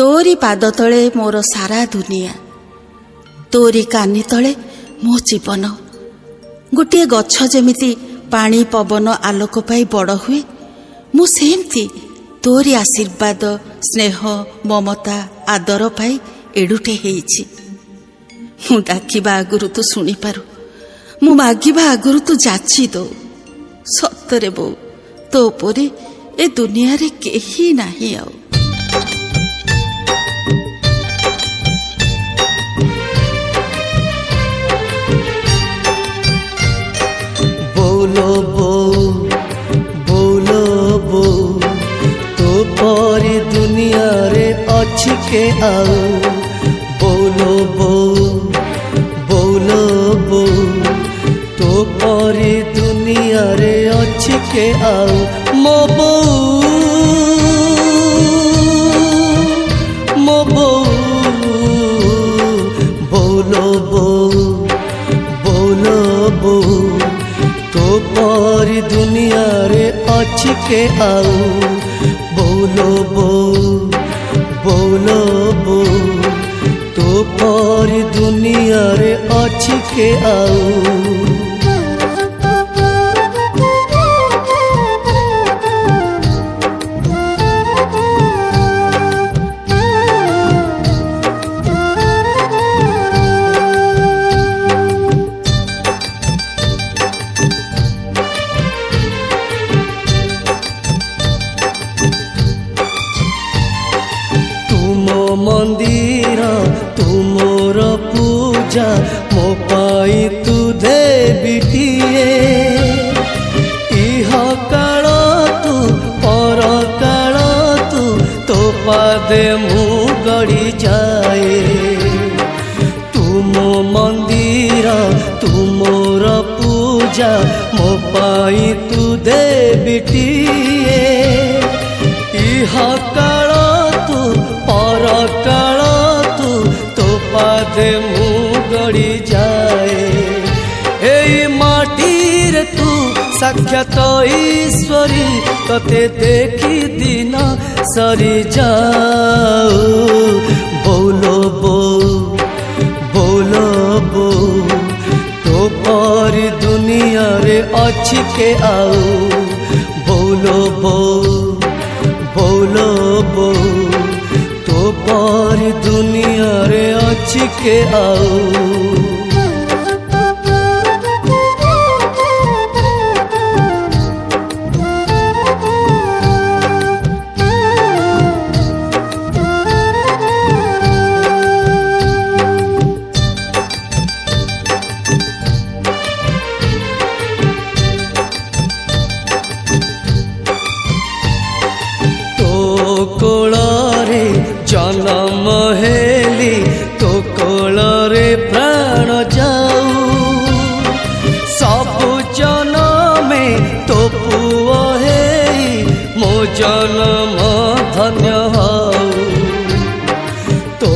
तोरी पाद तले मोर सारा दुनिया, तोरी कानी तले मो जीवन। गोटे गछ जेमिति पानी पवन आलोक पाई बड़ हुए, मु सेमती तोरी आशीर्वाद स्नेह ममता आदर पाई एडुटे हेइछि। मु डाकिबा आगुरु तू शुणी पारु, मु मागिबा आगुरु तू जाची दो। सतरे बो तो परे ए दुनिया रे केही नाही आउ। बोलो बो बोलो बो तो परी दुनिया रे अछि के आउ। बोलो बो बोलो बो तो परी दुनिया रे अछि के आउ। मो बो बोलो बो बोलो बो तो परी दुनिया रे अछि के आउ। बोलो बो बोलो बो तो परी दुनिया रे अछि के आउ। मंदिर तुमोर पूजा मो पाई तू देविटिए। इह काल तू पर काल तू तो पादे मु गड़ी जाए। तुम मंदिर तुमोर पूजा मो पाई तू देविटिए। इह काल तू पर काल तू तो पादे मु गड़ी जाए। एई माटी रे तू साक्षात ईश्वरी, तते देखी दिन सरी जाओ। बोलो बो बोलो बो तो परी दुनिया रे अछि के आउ। बोलो बो बोलो बो तो परी दुनिया रे अछि के आउ। कोଳରେ जन्म हेली तो कोଳରେ प्राण जाऊ। सबु जन्मे तो पुओ हेई मो जन्म धन्य हऊ। तो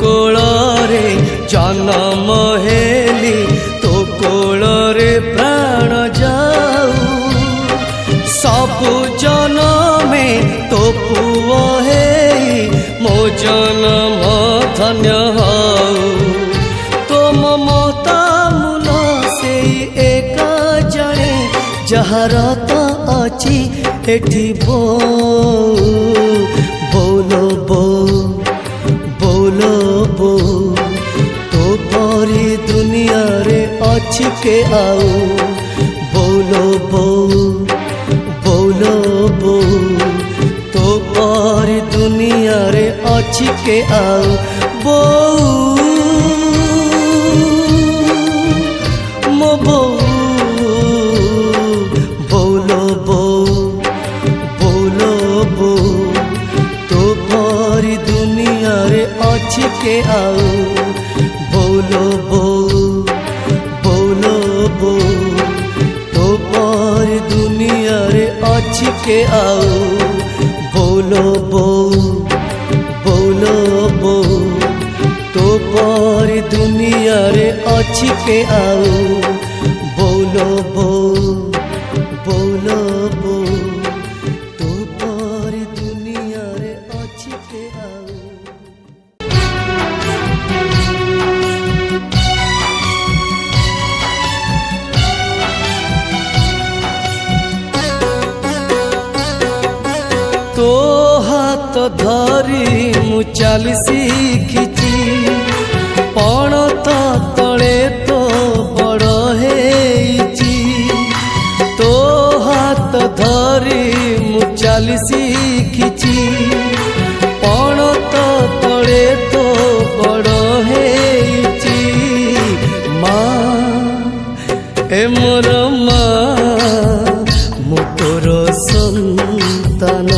कोଳରେ जन्म हेली तो कोଳରେ प्राण जाऊ। सबु जन्मे तो पुओ हेई मो जन्म धन्य हऊ। तो ममता मूल से एका जणे जहार तो अछि एठी बो। बोलो बो बोलो बो तो परी दुनिया रे अछि के आउ। बोलो बो बोलो बो तो परी दुनिया रे अछि के आउ। बो मो बो बोलो बो बोलो बो तो परी दुनिया रे अछि के आउ। बोलो बो बोलो बो तो परी दुनिया रे अछि के आउ। बोलो बो बोलो बो तो परी दुनिया रे अछि के आउ। बोलो बो बोलो बो तो परी दुनिया रे अछि के आउ। हाथ धरी मु चली शिखिची पण तो तले तो बड़ हेची तो हाथ धरी मु चली शिखिची पण तो तले तो बड़ हेची माँ ए मोर माँ मु तोर संतान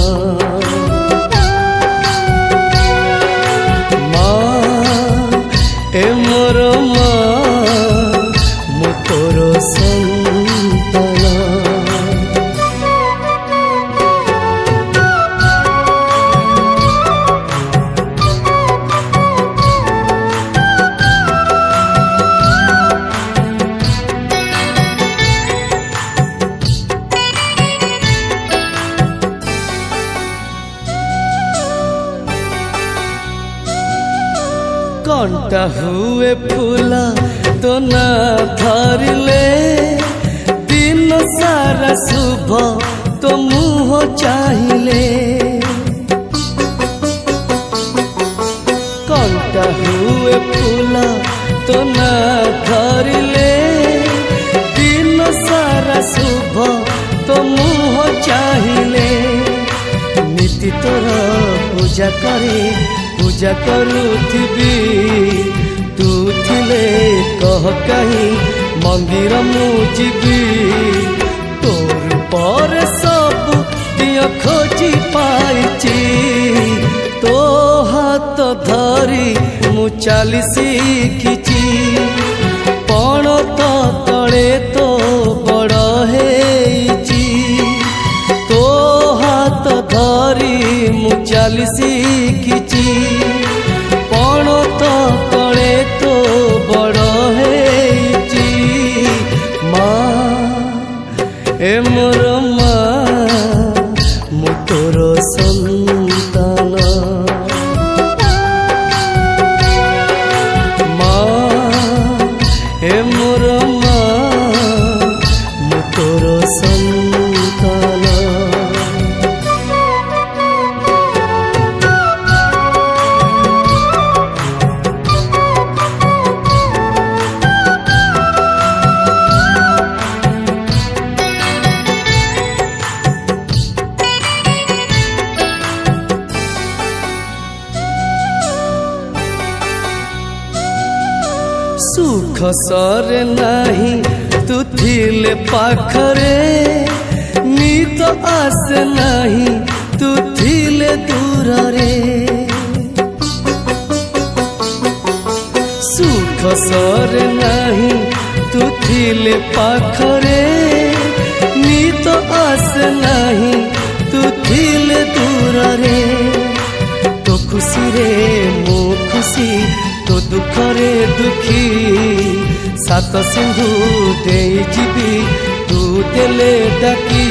ए मोर माँ मु तोर संतान कंटा हुए फूला तो ना धरले दिन सारा शुभ तो मुँह चाहिए कंटा हुए फूला तो ना धरले दिन सारा शुभ तो मुँह चाहिए नीति तोर पूजा करे पूजा करुथिबी तू थिले कह कहीं मंदिर मु जीवी तोर पर सब दिया खोजी पाइची तो हाथ धरी मु चली शिखिची पण तो तले तो बड़ हेची तो हाथ धरी मु चली शिखिची पण तो तले तो बड़ हेची माँ ए मोर माँ मु तोर संतान माँ ए मोर माँ मु तोर संतान सुख सर नहीं तू थिले पाखरे नीत आस नहीं तू थिले दूर रे सुख सर नहीं तू थिले पाखरे नीत आस नहीं तू थिले दूर रे तो खुशी रे मो खुशी तो दुख रे दुखी सात सिंधु दे जीवी तू देले डाकी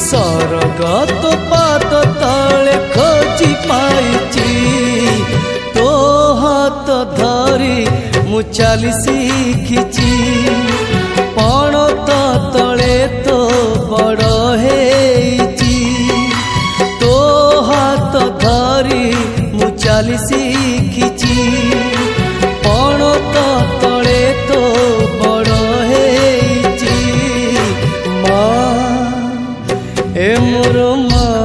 सरग तो पाद तले खोजी पाइची तो हाथ धरी मु चली शिखिची पण तो तले तो बड़ हेची तो हाथ धरी मु चली शिखिची पण तो तले तो बड़ हेची माँ ए मोर माँ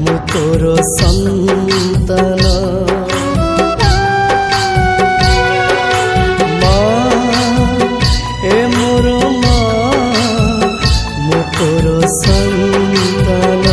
मु तोर संतान माँ ए मोर माँ मु तोर संतान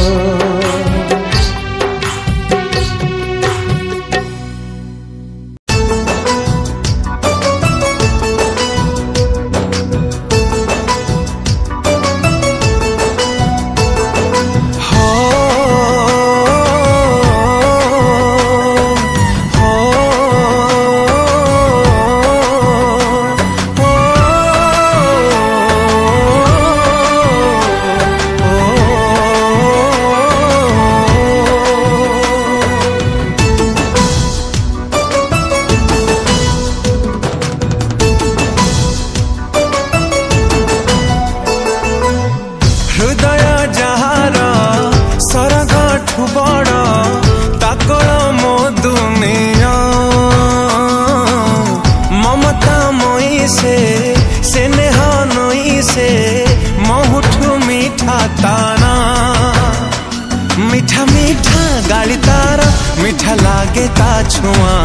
छुआ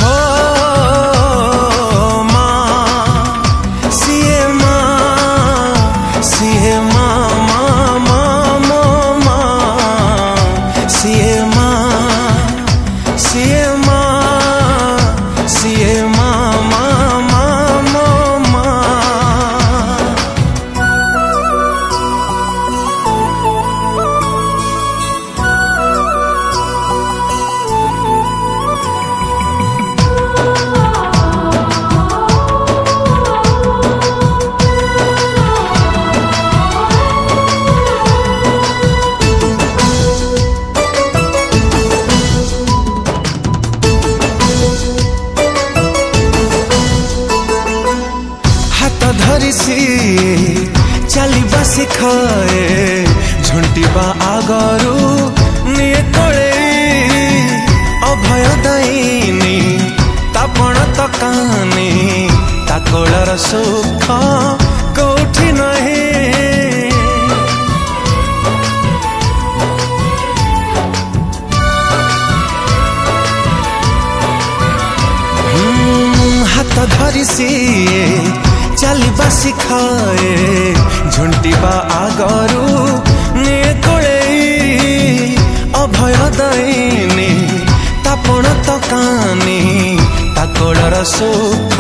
हो माँ सिए माँ सिए माँ माँ माँ माँ माँ सिए माँ सिए माँ सिए माँ माँ माँ माँ माँ चलिबा शिखाए झुंटिबा आगरू निये कोले अभय दायिनी तापण तकानी ताकोलर सुख कोठी नहीं हाथ धरी सिए चलिबा शिखाए झुंटिबा आगरू निये कोले अभय दायिनी तापण तकानी ताकोलर सुख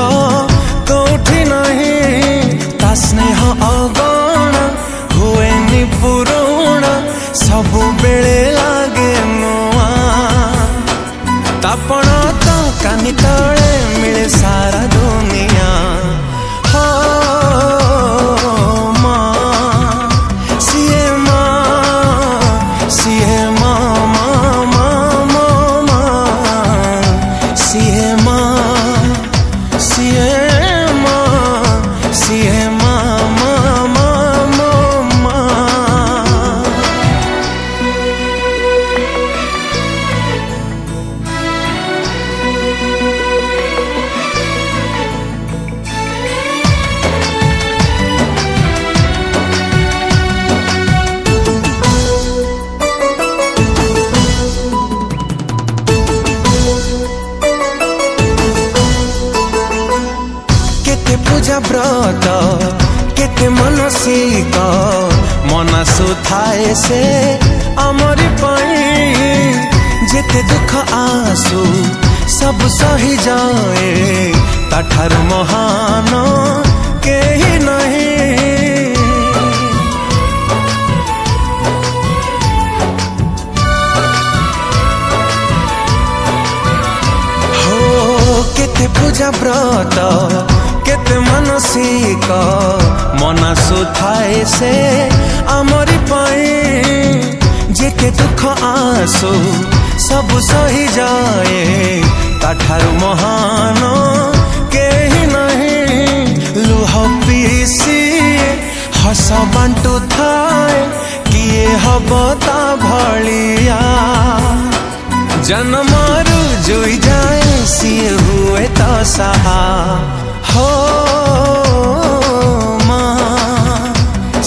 कोठी नहीं ता स्नेह अगण हुएनि पुरुण सबु बेले लागे नुआ तापण तकानी तले मिले सारा दुनिया व्रत केते मनसिक मनसु थाए से अमरी पई जेते दुख आसु सब सही जाए ताठार महान केही नहीं हो केते पूजा व्रत केते मनसिक मनसु थाए से अमरी पई जेते दुख आसु सब सही जाए ताठार महान केही नहीं लुह पीसी हस बांटू थाए किए हब ता भलिया जन्मरु जुई जाए सिए हुए तो सहा हो माँ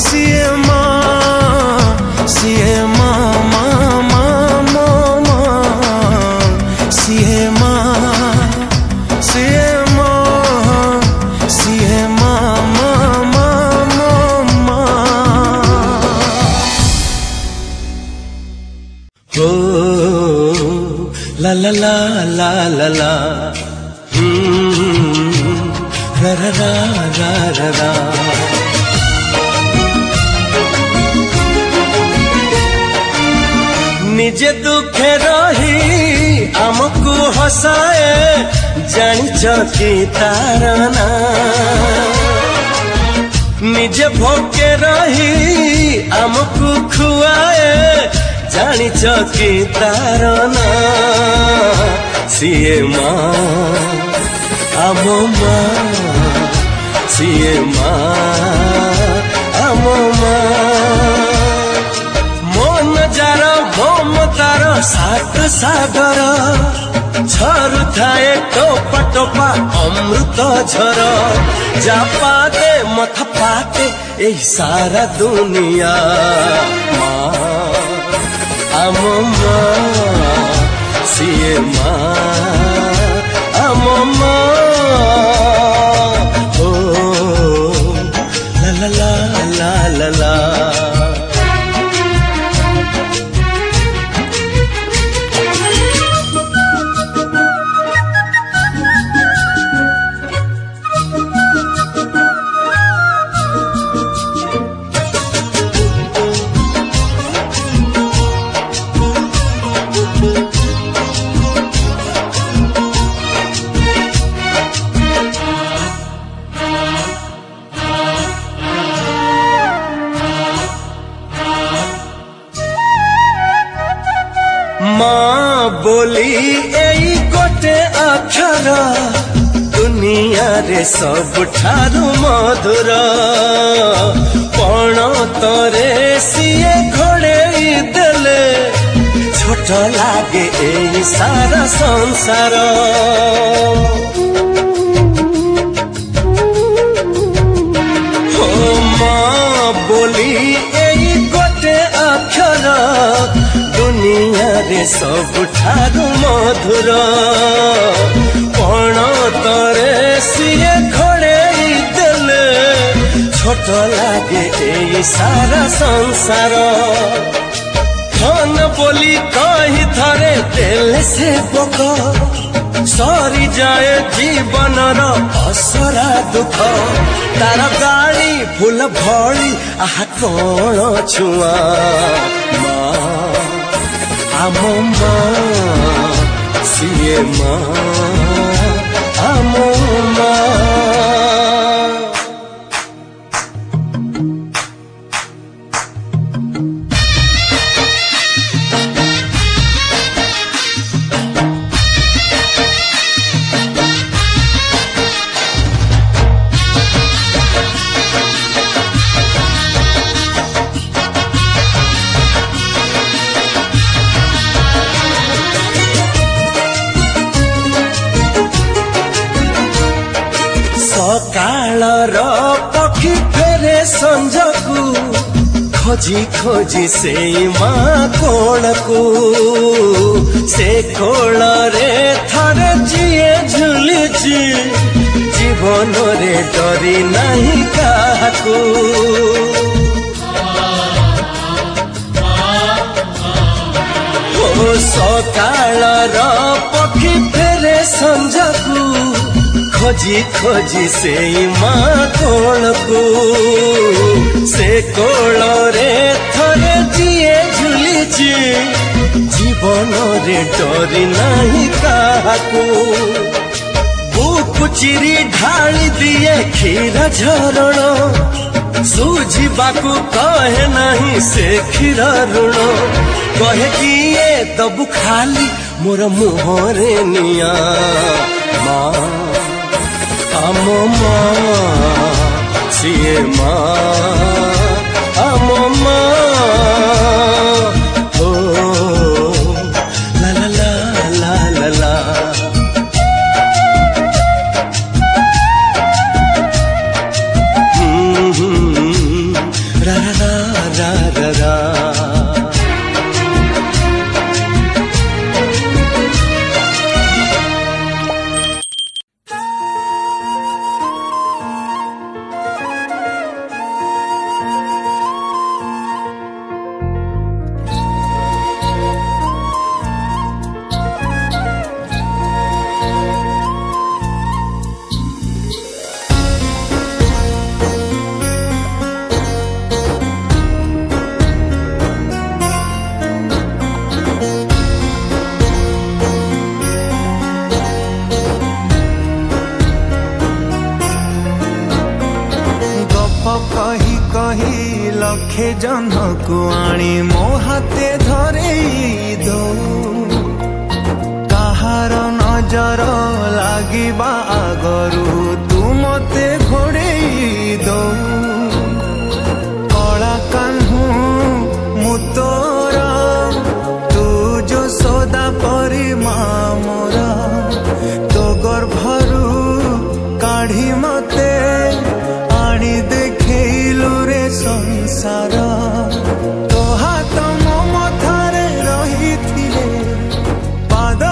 सिए माँ सिए माँ माँ माँ माँ माँ सिए माँ सिए माँ सिए माँ माँ माँ माँ माँ हो ला ला ला ला ला ला रा रा रा रा रा निजे दुखे रही आमको हसाए जानिच कि तार ना निजे भोके रही आमको खुआए जानिच कि तार ना सिए माँ आमो माँ सिए माँ आमो माँ मन जार ममतार सात सागर झरु थाए टोपा टोपा अमृत झर जा पाते मथ पाते ए सारा दुनिया माँ आमो माँ सीए माँ आम माँ ओ ला ला ला ला ला बोली एई गोटे अक्षर दुनिया रे सबठारु मधुर पण तरे सीए घोड़ेई देले छोट लागे एई सारा संसार हो माँ बोली एई गोटे अक्षर दुनिया रे सबठारु मधुर पण तरे सीए घोड़ेई देले छोट लागे एई सारा संसार धन बोली कही थरे देले से पक सरी जाए जीवनर असरा दुख तार गाड़ी फूल भली आहा कौन छुआ माँ आम माँ सीए माँ आम माँ सकाळर पक्षी फेरे संजकू खोजी खोजी से माँ कोण को से कोण रे थरे जिए झुलिची जीवन रे डरी नहीं काकू ओ सकाळर पक्षी फेरे संजकू खोजी खोजी से माँ कोण को से कोण रे थरे जिए झुलिची जीवन रे डरी नहीं काकू बुक चिरी ढाली दिए क्षीर झरण सुझिबाकू कहे नहीं से क्षीर ऋण कहे किए दबु खाली मोर मुहरे निया माँ आम माँ सीए माँ आम माँ ओ ला ला ला ला ला ला रा रा रा रा रा लखे जन को आनी मो हाथे धरे दो कहार नजर लागिबा आगरू तू मते घोड़े दो कला कान्हू मु तोरा तू जो सदा परी माँ मोरा तो गर्भरू काढ़ी मते आनी देखैलु रे संसार तो हाथ मो मथारे रही थिले पाद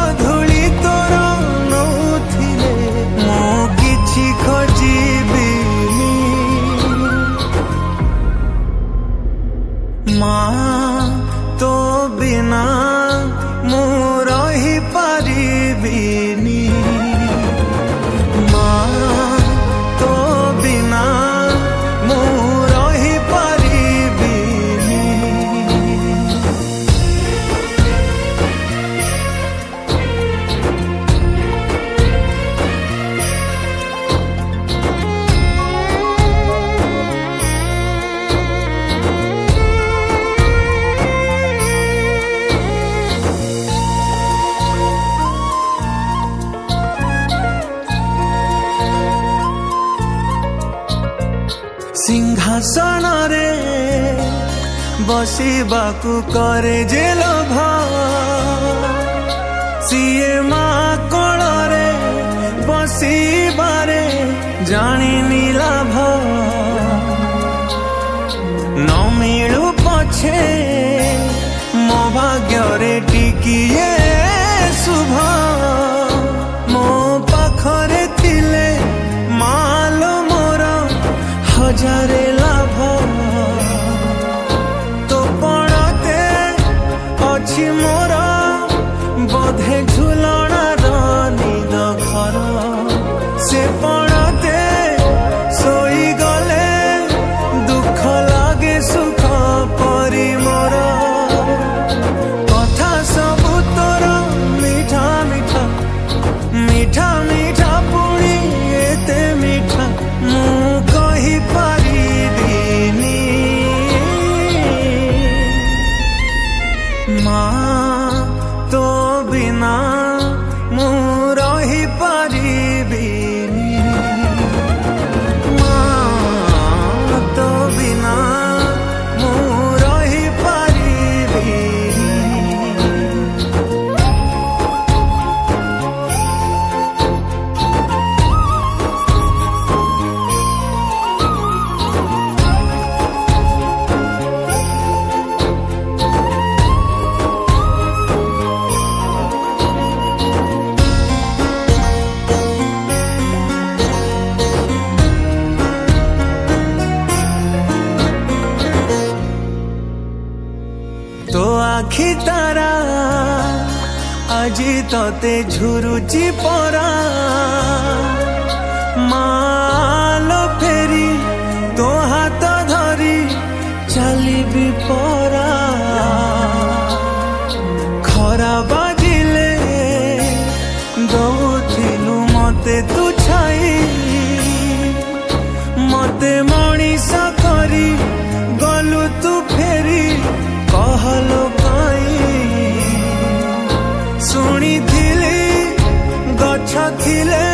आसन रे बसिबाकू करे जे लोभ सीए माँ कोल रे बसिबारे जानी लाभ न मिलू पछे मो भाग्य रे टिकिए शुभ मो पाखरे थिले मालो मोर हजारे लाभ तो पड़ते अच्छी मोर बोधे झुलणार निद घर से पड़ते सोई गले दुख लागे सुख परी मोर कथा सबु तोर मीठा मीठा मीठा मीठा पुणी एते मीठा मु कहि पारिबिनी माँ तो बिना मु रही पारिबिनी माँ तो बिना मु रही पारिबिनी। तो आखि तारा आजी तते झुरुची परा मालो फेरी तो हाथ धरी चली भी परा खरा बाजिले दौथिलु मते तू छाई मते मनीष करी गलु तू फेरी कहलो काई शुणी थिली गछ थिले